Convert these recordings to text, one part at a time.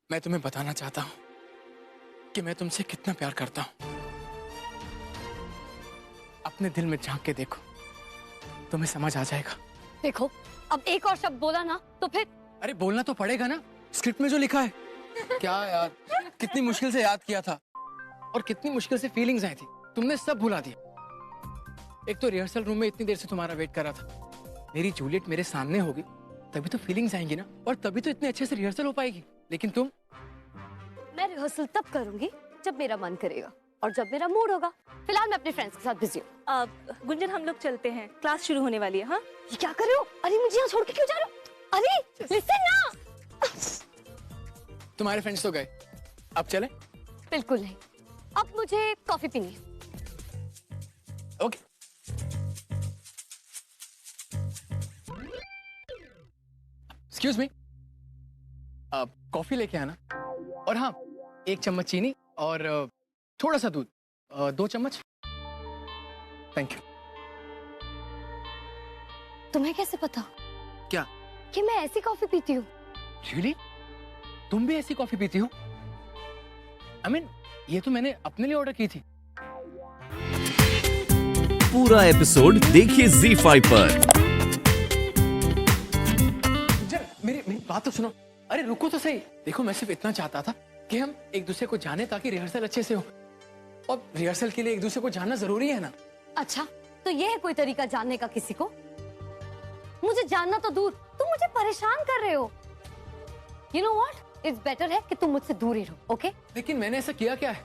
मैं तुम्हें बताना चाहता हूँ कि मैं तुमसे कितना प्यार करता हूँ। अपने दिल में झांक के देखो, तुम्हें समझ आ जाएगा। देखो, अब एक और शब्द बोला ना तो फिर। अरे बोलना तो पड़ेगा ना, स्क्रिप्ट में जो लिखा है। क्या यार, कितनी मुश्किल से याद किया था और कितनी मुश्किल से फीलिंग्स आई थी, तुमने सब भुला दिया। एक तो रिहर्सल रूम में इतनी देर से तुम्हारा वेट कर रहा था। मेरी जूलियट मेरे सामने होगी तभी तो फीलिंग्स आएंगी ना, और तभी तो इतने अच्छे से रिहर्सल हो पाएगी। लेकिन तुम। मैं रिहर्सल तब करूंगी जब मेरा मन करेगा और जब मेरा मूड होगा। फिलहाल मैं अपने फ्रेंड्स के साथ बिजी हूँ। गुंजन, हम लोग चलते हैं, क्लास शुरू होने वाली है। हाँ, ये क्या कर रहे हो? अरे मुझे यहाँ छोड़ के क्यों जा रहे हो? अरे लिसन ना। तुम्हारे फ्रेंड्स तो गए, अब चले? बिल्कुल नहीं, अब मुझे कॉफी पीनी है। ओके। एक्सक्यूज मी, कॉफी लेके आना। और हाँ, 1 चम्मच चीनी और थोड़ा सा दूध, 2 चम्मच। Thank you. तुम्हें कैसे पता? क्या? कि मैं ऐसी कॉफी पीती हूँ। रियली? तुम भी ऐसी कॉफी पीती हो? I mean, ये तो मैंने अपने लिए ऑर्डर की थी। पूरा एपिसोड देखिए ZEE5 पर। मेरी बात तो सुनो। अरे रुको तो सही। देखो, मैं सिर्फ इतना चाहता था कि हम एक दूसरे को जाने ताकि रिहर्सल अच्छे से हो, और रिहर्सल के लिए एक दूसरे को जानना जरूरी है ना। अच्छा, तो ये है कोई तरीका जानने का किसी को? मुझे जानना तो दूर, तुम मुझे परेशान कर रहे हो। You know what? It's better है कि तुम मुझसे दूर ही रहो, ओके? लेकिन मैंने ऐसा किया क्या है?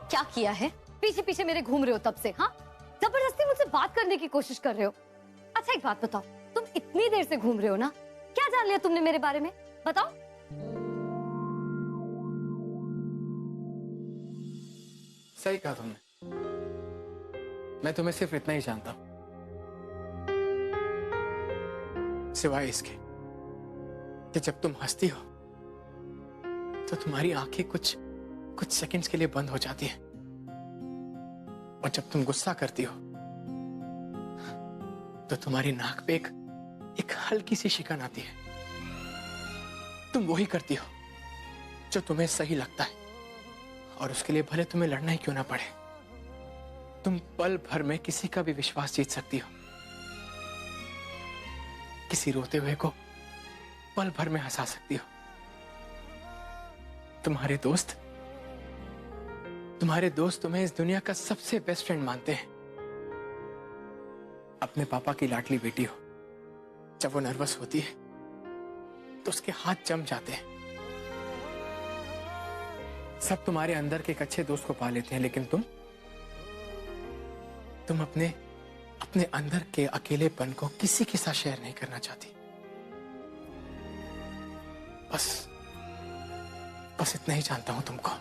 क्या किया है? पीछे पीछे मेरे घूम रहे हो तब से। हाँ, जबरदस्ती मुझसे बात करने की कोशिश कर रहे हो। अच्छा एक बात बताओ, तुम इतनी देर से घूम रहे हो ना, क्या जान लिया तुमने मेरे बारे में? बताओ। सही कहा तुमने, मैं तुम्हें सिर्फ इतना ही जानता हूं, सिवाय इसके कि जब तुम हंसती हो तो तुम्हारी आंखें कुछ सेकंड्स के लिए बंद हो जाती है, और जब तुम गुस्सा करती हो तो तुम्हारी नाक पे एक हल्की सी शिकन आती है। तुम वही करती हो जो तुम्हें सही लगता है, और उसके लिए भले तुम्हें लड़ना ही क्यों ना पड़े। तुम पल भर में किसी का भी विश्वास जीत सकती हो, किसी रोते हुए को पल भर में हंसा सकती हो। तुम्हारे दोस्त तुम्हें इस दुनिया का सबसे बेस्ट फ्रेंड मानते हैं। अपने पापा की लाडली बेटी हो, जब वो नर्वस होती है तो उसके हाथ जम जाते हैं। सब तुम्हारे अंदर के एक अच्छे दोस्त को पा लेते हैं, लेकिन तुम अपने अंदर के अकेलेपन को किसी के साथ शेयर नहीं करना चाहती। बस इतना ही जानता हूं तुमको।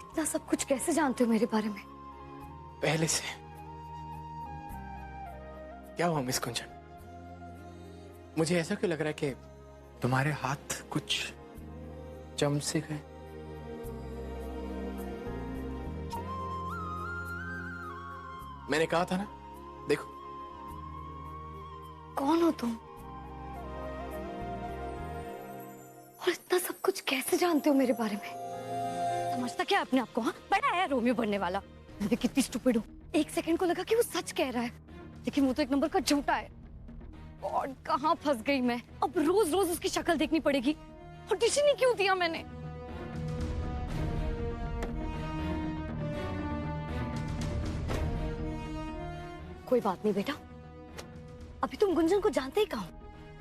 इतना सब कुछ कैसे जानते हो मेरे बारे में? पहले से। क्या हुआ मिस कुंजन? मुझे ऐसा क्यों लग रहा है कि तुम्हारे हाथ कुछ जम से गए? मैंने कहा था ना, देखो। कौन हो तुम? और इतना सब कुछ कैसे जानते हो मेरे बारे में? समझता क्या अपने आप को? हाँ, बड़ा है रोमियो बनने वाला। मैं भी कितनी स्टूपिड हूँ, एक सेकंड को लगा कि वो सच कह रहा है, लेकिन वो तो एक नंबर का झूठा है। और कहाँ फंस गई मैं? अब रोज रोज उसकी शक्ल देखनी पड़ेगी। ऑडिशन ही क्यों दिया मैंने? कोई बात नहीं बेटा, अभी तुम गुंजन को जानते ही कहाँ हो।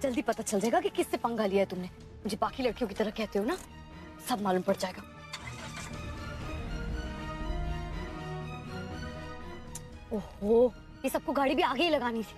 जल्दी पता चल जाएगा कि किससे पंगा लिया है तुमने। मुझे बाकी लड़कियों की तरह कहते हो ना, सब मालूम पड़ जाएगा। ओहो, ये सबको गाड़ी भी आगे ही लगानी थी।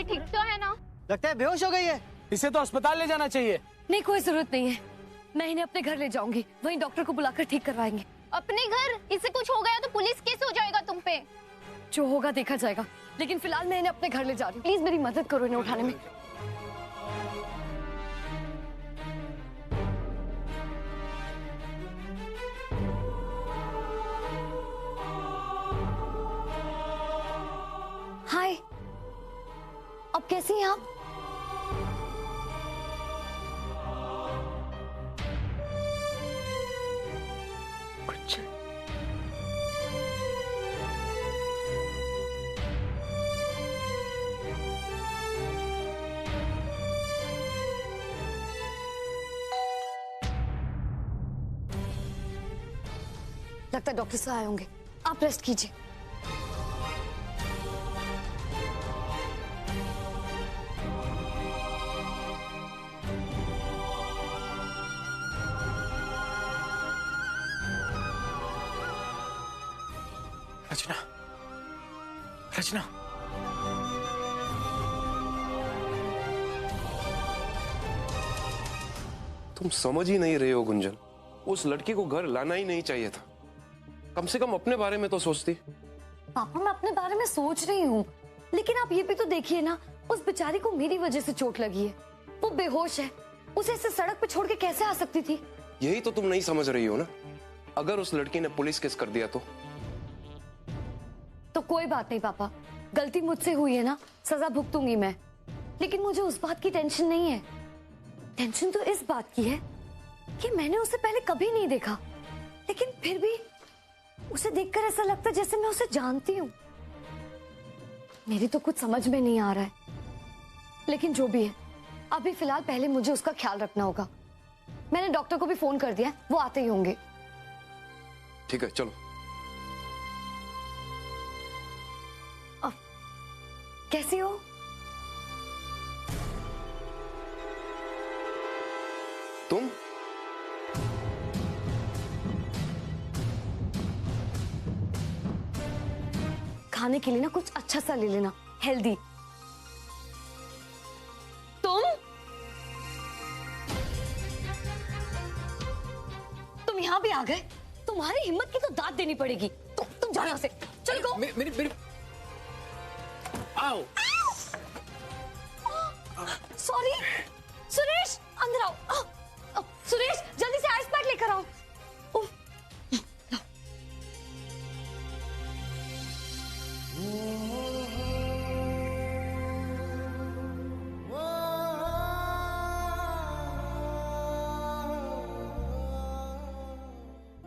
ये ठीक तो है ना? लगता है बेहोश हो गई है। इसे तो अस्पताल ले जाना चाहिए। नहीं, कोई जरूरत नहीं है, मैं इन्हें अपने घर ले जाऊंगी, वहीं डॉक्टर को बुलाकर ठीक करवाएंगे। अपने घर? इसे कुछ हो गया तो पुलिस केस हो जाएगा तुम पे। जो होगा देखा जाएगा, लेकिन फिलहाल मैं इन्हें अपने घर ले जा रही हूँ। प्लीज मेरी मदद करो इन्हें उठाने में। हाय, अब कैसी हैं आप? कुछ लगता है डॉक्टर साहब आए होंगे, आप रेस्ट कीजिए। रचना, रचना, तुम समझ ही नहीं रहे हो गुंजन, उस लड़की को घर लाना ही नहीं चाहिए था। कम से कम अपने बारे में तो सोचती। पापा, मैं अपने बारे में सोच रही हूँ, लेकिन आप ये भी तो देखिए ना, उस बेचारी को मेरी वजह से चोट लगी है, वो बेहोश है, उसे ऐसे सड़क पे छोड़ के कैसे आ सकती थी? यही तो तुम नहीं समझ रही हो ना। अगर उस लड़की ने पुलिस केस कर दिया तो कोई बात नहीं पापा, गलती मुझसे हुई है ना, सजा भुगतूंगी मैं। लेकिन मुझे उस बात की टेंशन नहीं है, टेंशन तो इस बात की है कि मैंने उसे पहले कभी नहीं देखा, लेकिन फिर भी उसे देखकर ऐसा लगता है जैसे मैं उसे जानती हूँ। मेरी तो कुछ समझ में नहीं आ रहा है, लेकिन जो भी है, अभी फिलहाल पहले मुझे उसका ख्याल रखना होगा। मैंने डॉक्टर को भी फोन कर दिया, वो आते ही होंगे। ठीक है, चलो। कैसी हो? तुम खाने के लिए ना कुछ अच्छा सा ले लेना, हेल्दी। तुम यहाँ भी आ गए? तुम्हारी हिम्मत की तो दाद देनी पड़ेगी। तुम जाओ यहाँ से, चल गो। मेरी आओ। सॉरी सुरेश, अंदर आओ। सुरेश, जल्दी से आइस पैक लेकर आओ। उफ,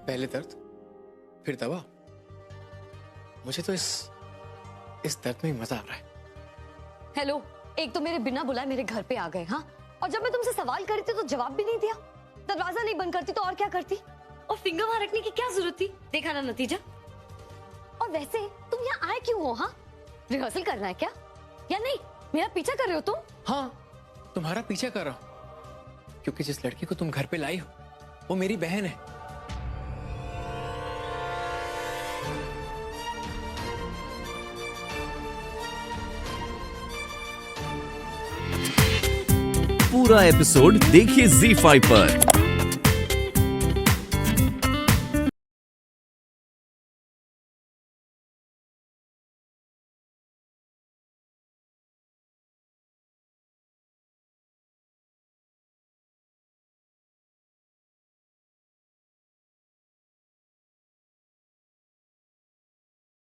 पहले दर्द, फिर दवा। मुझे तो इस दर्द में ही मजा आ रहा है। हेलो, एक तो मेरे बिना बुलाए मेरे घर पे आ गए, हाँ? और जब मैं तुमसे सवाल कर रही थी तो जवाब भी नहीं दिया। दरवाजा नहीं बंद करती तो और क्या करती? और फिंगर वहां रखने की क्या जरूरत थी? देखा ना नतीजा। और वैसे तुम यहाँ आए क्यों हो? हाँ, रिहर्सल करना है क्या? या नहीं, मेरा पीछा कर रहे हो तुम? हाँ, तुम्हारा पीछा कर रहा हूँ, क्योंकि जिस लड़की को तुम घर पे लाई हो वो मेरी बहन है। पूरा एपिसोड देखिए ZEE5 पर।